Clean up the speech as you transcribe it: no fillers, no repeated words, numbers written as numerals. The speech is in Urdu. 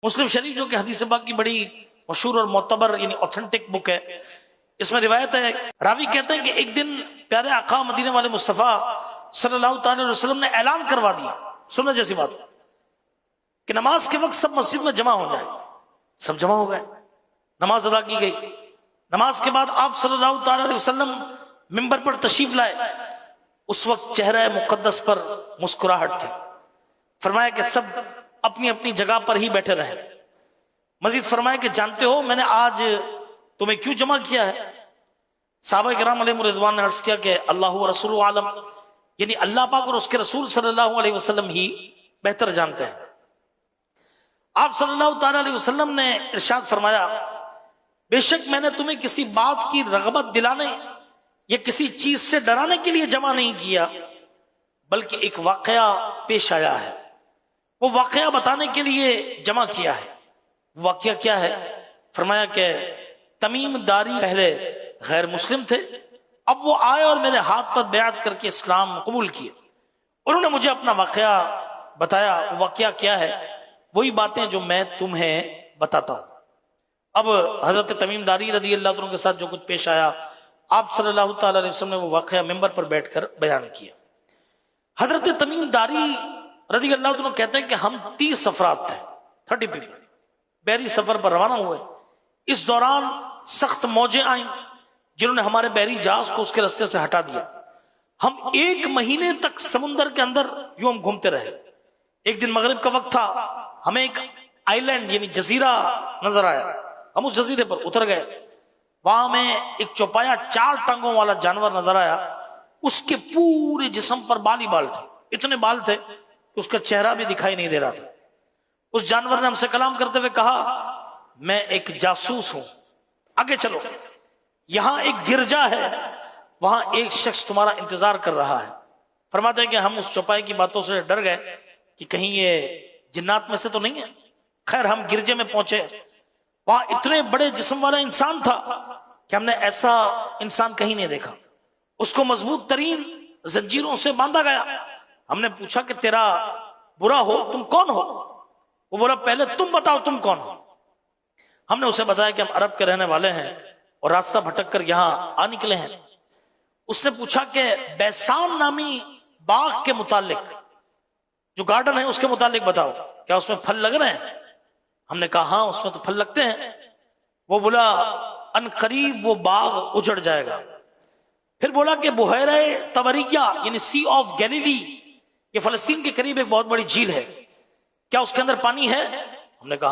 مسلم شریف جو کہ حدیث پاک کی بڑی مشہور اور معتبر یعنی اوتھینٹک بک ہے، اس میں روایت ہے، راوی کہتے ہیں کہ ایک دن پیارے آقا مدینے والے مصطفیٰ صلی اللہ تعالی علیہ وسلم نے اعلان کروا دیا، سننا جیسی بات، کہ نماز کے وقت سب مسجد میں جمع ہو جائے۔ سب جمع ہو گئے، نماز ادا کی گئی۔ نماز کے بعد آپ صلی اللہ تعالی علیہ وسلم ممبر پر تشریف لائے۔ اس وقت چہرہ مقدس پر مسکراہٹ تھی۔ فرمایا کہ سب اپنی اپنی جگہ پر ہی بیٹھے رہیں۔ مزید فرمایا کہ جانتے ہو میں نے آج تمہیں کیوں جمع کیا ہے؟ صحابہ کرام علیہم رضوان نے عرض کیا کہ اللہ و رسول عالم، یعنی اللہ پاک اور اس کے رسول صلی اللہ علیہ وسلم ہی بہتر جانتے ہیں۔ آپ صلی اللہ تعالی علیہ وسلم نے ارشاد فرمایا، بے شک میں نے تمہیں کسی بات کی رغبت دلانے یا کسی چیز سے ڈرانے کے لیے جمع نہیں کیا، بلکہ ایک واقعہ پیش آیا ہے، وہ واقعہ بتانے کے لیے جمع کیا ہے۔ واقعہ کیا ہے؟ فرمایا کہ تمیم داری پہلے غیر مسلم تھے، اب وہ آئے اور میرے ہاتھ پر بیعت کر کے اسلام قبول کیے۔ انہوں نے مجھے اپنا واقعہ بتایا۔ واقعہ کیا ہے؟ وہی باتیں جو میں تمہیں بتاتا ہوں۔ اب حضرت تمیم داری رضی اللہ عنہ کے ساتھ جو کچھ پیش آیا، آپ صلی اللہ تعالی علیہ وسلم نے وہ واقعہ ممبر پر بیٹھ کر بیان کیا۔ حضرت تمیم داری رضی اللہ عنہ کہتے ہیں کہ ہم 30 افراد تھے، 30 پیپل، بحری سفر پر روانہ ہوئے۔ اس دوران سخت موجیں آئیں جنہوں نے ہمارے بحری جہاز کو اس کے راستے سے ہٹا دیا۔ ہم 1 مہینے تک سمندر کے اندر یوں ہم گھومتے رہے۔ ایک دن مغرب کا وقت تھا، ہمیں ایک آئی لینڈ یعنی جزیرہ نظر آیا۔ ہم اس جزیرے پر اتر گئے۔ وہاں ہمیں ایک چوپایا 4 ٹانگوں والا جانور نظر آیا۔ اس کے پورے جسم پر بال ہی بال تھے، اتنے بال تھے کہ اس کا چہرہ بھی دکھائی نہیں دے رہا تھا۔ اس جانور نے ہم سے کلام کرتے ہوئے کہا، میں ایک جاسوس ہوں، آگے چلو، یہاں ایک گرجا ہے، وہاں ایک شخص تمہارا انتظار کر رہا ہے۔ فرماتے ہیں کہ ہم اس چوپائے کی باتوں سے ڈر گئے کہ کہیں یہ جنات میں سے تو نہیں ہے۔ خیر ہم گرجے میں پہنچے، وہاں اتنے بڑے جسم والا انسان تھا کہ ہم نے ایسا انسان کہیں نہیں دیکھا۔ اس کو مضبوط ترین زنجیروں سے باندھا گیا۔ ہم نے پوچھا کہ تیرا برا ہو تم کون ہو؟ وہ بولا پہلے تم بتاؤ تم کون ہو؟ ہم نے اسے بتایا کہ ہم عرب کے رہنے والے ہیں اور راستہ بھٹک کر یہاں آ نکلے ہیں۔ اس نے پوچھا کہ بیسان نامی باغ کے متعلق، جو گارڈن ہے اس کے متعلق بتاؤ، کیا اس میں پھل لگ رہے ہیں؟ ہم نے کہا ہاں اس میں تو پھل لگتے ہیں۔ وہ بولا ان قریب وہ باغ اجڑ جائے گا۔ پھر بولا کہ بحیرہ طبریہ یعنی سی آف گیلیلی، یہ فلسطین کے قریب ایک بہت بڑی جھیل ہے، کیا اس کے اندر پانی ہے؟ ہم نے کہا